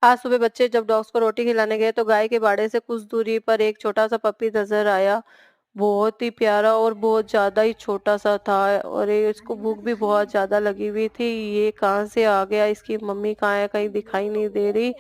आज सुबह बच्चे जब डॉग्स को रोटी खिलाने गए तो गाय के बाड़े से कुछ दूरी पर एक छोटा सा पपी नजर आया। बहुत ही प्यारा और बहुत ज्यादा ही छोटा सा था। और ये इसको भूख भी बहुत ज्यादा लगी हुई थी। ये कहाँ से आ गया, इसकी मम्मी कहाँ है, कहीं दिखाई नहीं दे रही।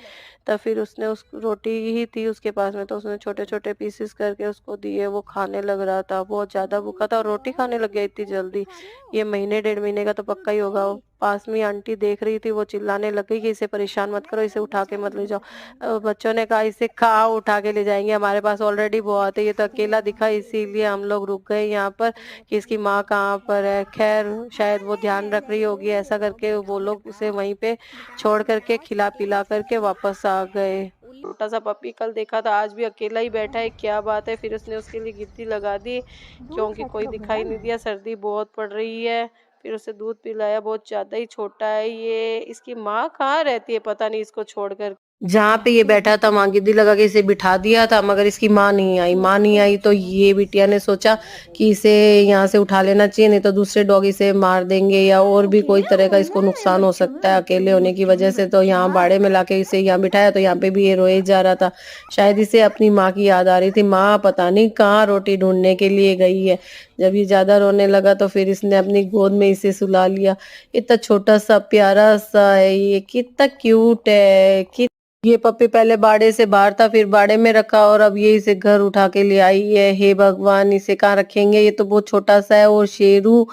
तब फिर उसने उस रोटी ही थी उसके पास में, तो उसने छोटे छोटे पीसेस करके उसको दिए। वो खाने लग रहा था, बहुत ज्यादा भूखा था और रोटी खाने लग गया इतनी जल्दी। ये महीने 1.5 महीने का तो पक्का ही होगा। वो पास में ही आंटी देख रही थी, वो चिल्लाने लग गई कि इसे परेशान मत करो, इसे उठा के मत ले जाओ। बच्चों ने कहा इसे कहाँ उठा के ले जाएंगे, हमारे पास ऑलरेडी बहुत है, ये तो अकेला दिखा इसीलिए हम लोग रुक गए यहाँ पर कि इसकी माँ कहाँ पर है। खैर शायद वो ध्यान रख रही होगी, ऐसा करके वो लोग उसे वहीं पे छोड़ करके खिला पिला करके वापस आ गए। छोटा सा पपी कल देखा था, आज भी अकेला ही बैठा है, क्या बात है। फिर उसने उसके लिए गिद्दी लगा दी क्योंकि कोई दिखाई नहीं दिया, सर्दी बहुत पड़ रही है। फिर उसे दूध पिलाया, बहुत ज्यादा ही छोटा है ये। इसकी माँ कहाँ रहती है पता नहीं इसको छोड़कर। जहाँ पे ये बैठा था वहां गिद्दी लगा के इसे बिठा दिया था, मगर इसकी माँ नहीं आई। माँ नहीं आई तो ये बिटिया ने सोचा कि इसे यहाँ से उठा लेना चाहिए, नहीं तो दूसरे डॉग इसे मार देंगे या और भी कोई तरह का इसको नुकसान हो सकता है अकेले होने की वजह से। तो यहाँ बाड़े में लाके इसे यहाँ बिठाया, तो यहाँ पे भी ये रोए जा रहा था। शायद इसे अपनी माँ की याद आ रही थी। माँ पता नहीं कहाँ रोटी ढूंढने के लिए गई है। जब ये ज्यादा रोने लगा तो फिर इसने अपनी गोद में इसे सुला लिया। इतना छोटा सा प्यारा सा है ये, कितना क्यूट है। ये पप्पी पहले बाड़े से बाहर था, फिर बाड़े में रखा और अब ये इसे घर उठा के ले आई है। हे भगवान, इसे कहाँ रखेंगे, ये तो बहुत छोटा सा है। और शेरू,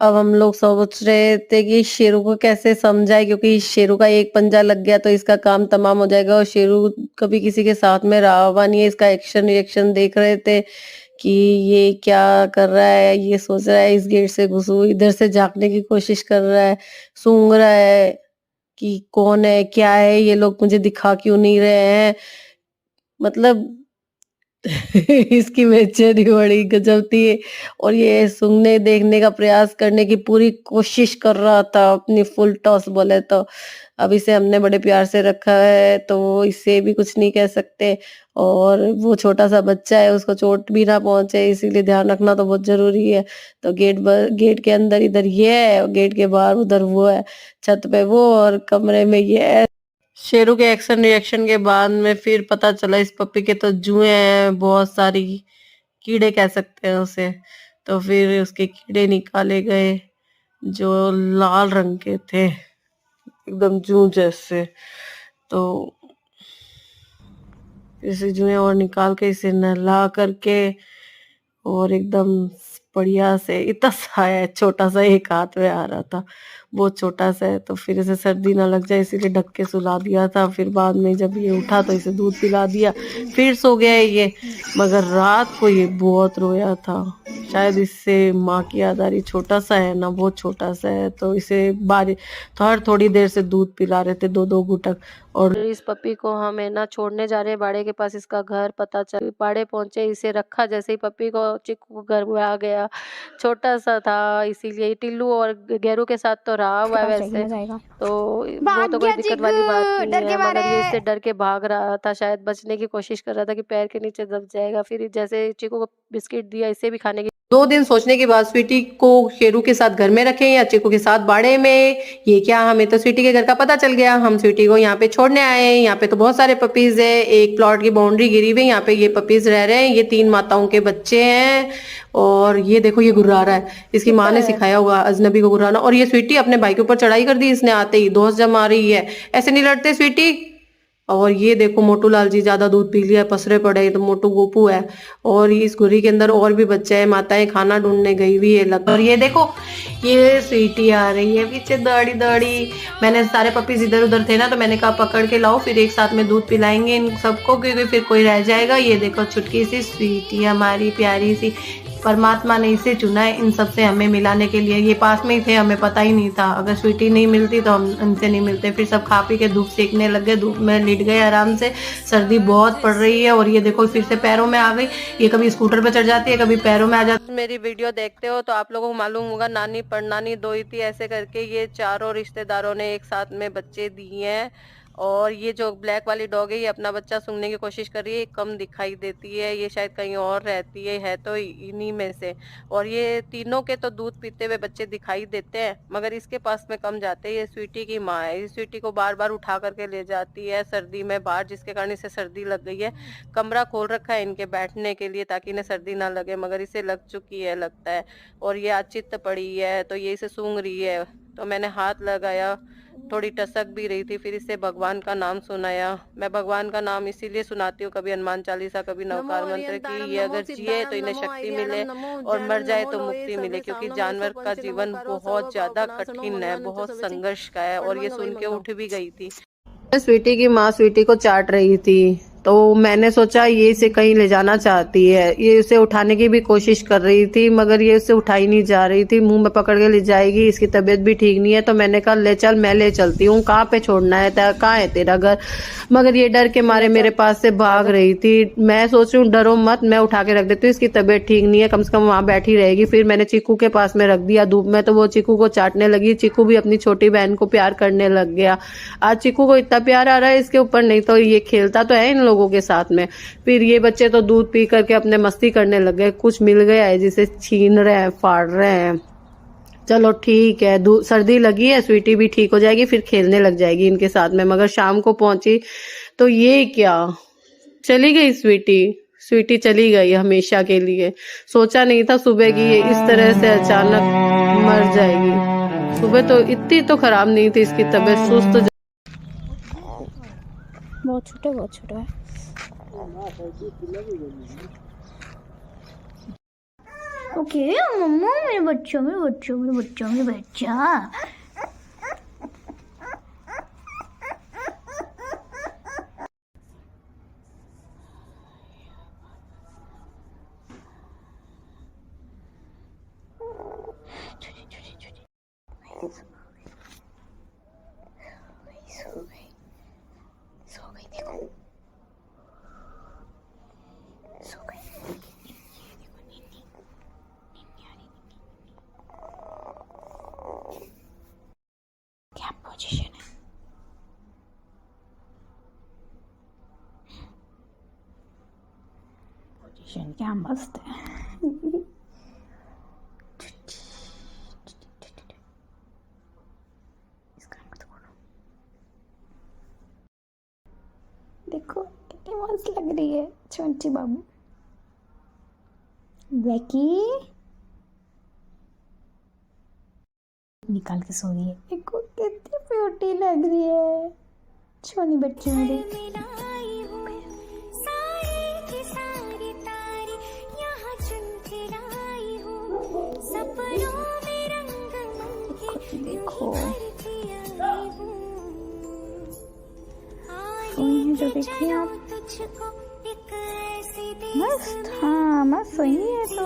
अब हम लोग सोच रहे थे कि शेरू को कैसे समझाए, क्योंकि शेरू का एक पंजा लग गया तो इसका काम तमाम हो जाएगा। और शेरू कभी किसी के साथ में रहा हुआ नहीं है। इसका एक्शन रिएक्शन देख रहे थे कि ये क्या कर रहा है। ये सोच रहा है इस गेट से घुसूं, इधर से झांकने की कोशिश कर रहा है, सूंघ रहा है कि कौन है क्या है, ये लोग मुझे दिखा क्यों नहीं रहे हैं। मतलब इसकी बेचैनी बड़ी गजब थी। और ये सूंघने देखने का प्रयास करने की पूरी कोशिश कर रहा था, अपनी फुल टॉस बोले तो। अब इसे हमने बड़े प्यार से रखा है तो इसे भी कुछ नहीं कह सकते। और वो छोटा सा बच्चा है, उसको चोट भी ना पहुंचे, इसीलिए ध्यान रखना तो बहुत जरूरी है। तो गेट के अंदर इधर ये है और गेट के बाहर उधर वो है, छत पे वो और कमरे में ये है। शेरू के एक्शन रिएक्शन के बाद में फिर पता चला इस पप्पी के तो जुएं हैं बहुत सारी, कीड़े कह सकते हैं उसे। तो फिर उसके कीड़े निकाले गए जो लाल रंग के थे, एकदम जू जैसे। तो इसे जुएं और निकाल के इसे नहला करके और एकदम बढ़िया से, इतना सा है, छोटा सा एक हाथ में आ रहा था, बहुत छोटा सा है। तो फिर इसे सर्दी ना लग जाए इसीलिए ढक के सुला दिया था। फिर बाद में जब ये उठा तो इसे दूध पिला दिया, फिर सो गया है ये। मगर रात को ये बहुत रोया था, शायद इससे माँ की याद आ रही। छोटा सा है ना, बहुत छोटा सा है, तो इसे बारी तो हर थोड़ी देर से दूध पिला रहे थे, 2-2 घुटक। और इस पपी को हम है ना छोड़ने जा रहे हैं बाड़े के पास। इसका घर पता चल, बाड़े पहुंचे, इसे रखा, जैसे ही पपी को चिक्कू घर में आ गया। छोटा सा था इसीलिए, टिल्लू और गेरू के साथ तो रहा हुआ है वैसे तो वो तो कोई दिक्कत वाली बात नहीं है। मगर ये इससे डर के भाग रहा था, शायद बचने की कोशिश कर रहा था कि पैर के नीचे दब जाएगा। फिर जैसे चीकू को बिस्किट दिया, इसे भी खाने की। 2 दिन सोचने के बाद स्वीटी को शेरू के साथ घर में रखें या चीकू के साथ बाड़े में, ये क्या, हमें तो स्वीटी के घर का पता चल गया। हम स्वीटी को यहाँ पे छोड़ने आए हैं। यहाँ पे तो बहुत सारे पपीज है, एक प्लॉट की बाउंड्री गिरी हुई, यहाँ पे ये पपीज रह रहे हैं। ये 3 माताओं के बच्चे हैं। और ये देखो ये गुर्रा रहा है, इसकी माँ ने सिखाया हुआ अजनबी को गुर्राना। और ये स्वीटी अपने भाई के ऊपर चढ़ाई कर दी इसने आते ही, दोस्त जमा रही है, ऐसे नहीं लड़ते स्वीटी। और ये देखो मोटू लाल जी ज्यादा दूध पी लिया, पसरे पड़े, तो मोटू गोपू है। और इस गुर्री के अंदर और भी बच्चे हैं, माताएं खाना ढूंढने गई हुई है लग। और ये देखो ये स्वीटी आ रही है पीछे दौड़ी दौड़ी। मैंने सारे पपीज इधर उधर थे ना, तो मैंने कहा पकड़ के लाओ, फिर एक साथ में दूध पिलाएंगे इन सबको, क्योंकि फिर कोई रह जाएगा। ये देखो छुटकी सी स्वीटी हमारी प्यारी सी, परमात्मा ने इसे चुना है इन सबसे हमें मिलाने के लिए। ये पास में ही थे, हमें पता ही नहीं था। अगर स्वीटी नहीं मिलती तो हम इनसे नहीं मिलते। फिर सब खा पी के धूप सेकने लग गए, धूप में लेट गए आराम से। सर्दी बहुत पड़ रही है। और ये देखो फिर से पैरों में आ गई, ये कभी स्कूटर पे चढ़ जाती है, कभी पैरों में आ जाती है। मेरी वीडियो देखते हो तो आप लोगों को मालूम होगा, नानी परनानी दोई थी, ऐसे करके ये चारों रिश्तेदारों ने एक साथ में बच्चे दिए हैं। और ये जो ब्लैक वाली डॉग है ये अपना बच्चा सूंघने की कोशिश कर रही है, कम दिखाई देती है, ये शायद कहीं और रहती है तो इन्हीं में से। और ये तीनों के तो दूध पीते हुए बच्चे दिखाई देते हैं, मगर इसके पास में कम जाते हैं। ये स्वीटी की माँ है, ये स्वीटी को बार बार उठा करके ले जाती है सर्दी में बाहर, जिसके कारण इसे सर्दी लग गई है। कमरा खोल रखा है इनके बैठने के लिए ताकि इन्हें सर्दी ना लगे, मगर इसे लग चुकी है लगता है। और ये आचित पड़ी है तो ये इसे सूंघ रही है, तो मैंने हाथ लगाया, थोड़ी टसक भी रही थी, फिर इससे भगवान का नाम सुनाया। मैं भगवान का नाम इसीलिए सुनाती हूँ, कभी हनुमान चालीसा, कभी नवकार मंत्र की। ये अगर जिए तो इन्हें शक्ति मिले और मर जाए तो मुक्ति मिले, क्योंकि जानवर का जीवन बहुत ज्यादा कठिन है, बहुत संघर्ष का है। और ये सुन के उठ भी गई थी। स्वीटी की माँ स्वीटी को चाट रही थी, तो मैंने सोचा ये इसे कहीं ले जाना चाहती है। ये उसे उठाने की भी कोशिश कर रही थी, मगर ये उसे उठाई नहीं जा रही थी, मुंह में पकड़ के ले जाएगी, इसकी तबीयत भी ठीक नहीं है। तो मैंने कहा ले चल, मैं ले चलती हूँ, कहाँ पे छोड़ना है, कहाँ है तेरा घर। मगर ये डर के मारे मेरे पास से भाग रही थी। मैं सोच रही हूँ डरो मत, मैं उठा के रख देती हूँ, इसकी तबीयत ठीक नहीं है, कम से कम वहां बैठी रहेगी। फिर मैंने चीकू के पास में रख दिया धूप में, तो वो चीकू को चाटने लगी। चीकू भी अपनी छोटी बहन को प्यार करने लग गया। आज चीकू को इतना प्यार आ रहा है इसके ऊपर, नहीं तो ये खेलता तो है इन लोगों के साथ में। फिर ये बच्चे तो दूध पी करके अपने मस्ती करने लग गए, कुछ मिल गया है जिसे छीन रहे हैं, फाड़ रहे हैं। चलो ठीक है, सर्दी लगी है, स्वीटी भी ठीक हो जाएगी, फिर खेलने लग जाएगी इनके साथ में। मगर शाम को पहुंची तो ये क्या, चली गई स्वीटी। स्वीटी चली गई हमेशा के लिए। सोचा नहीं था सुबह की ये इस तरह से अचानक मर जाएगी। सुबह तो इतनी तो खराब नहीं थी इसकी तबीयत, सुस्त। बहुत छोटा है। ओके मम्मा, मेरे बच्चा। सो गई देखो, सो गई। ये देखो नीनी आ रही। क्या पोजीशन है, पोजीशन क्या मस्त है। देखो कितनी मस्त लग रही है छोटी बाबू। ब्लैकी निकाल के सो रही है, देखो कितनी प्यूटी लग रही है छोटी बच्ची मेरी। देखो जो देखिए आप, मस्त। हाँ मस्त सही है तो।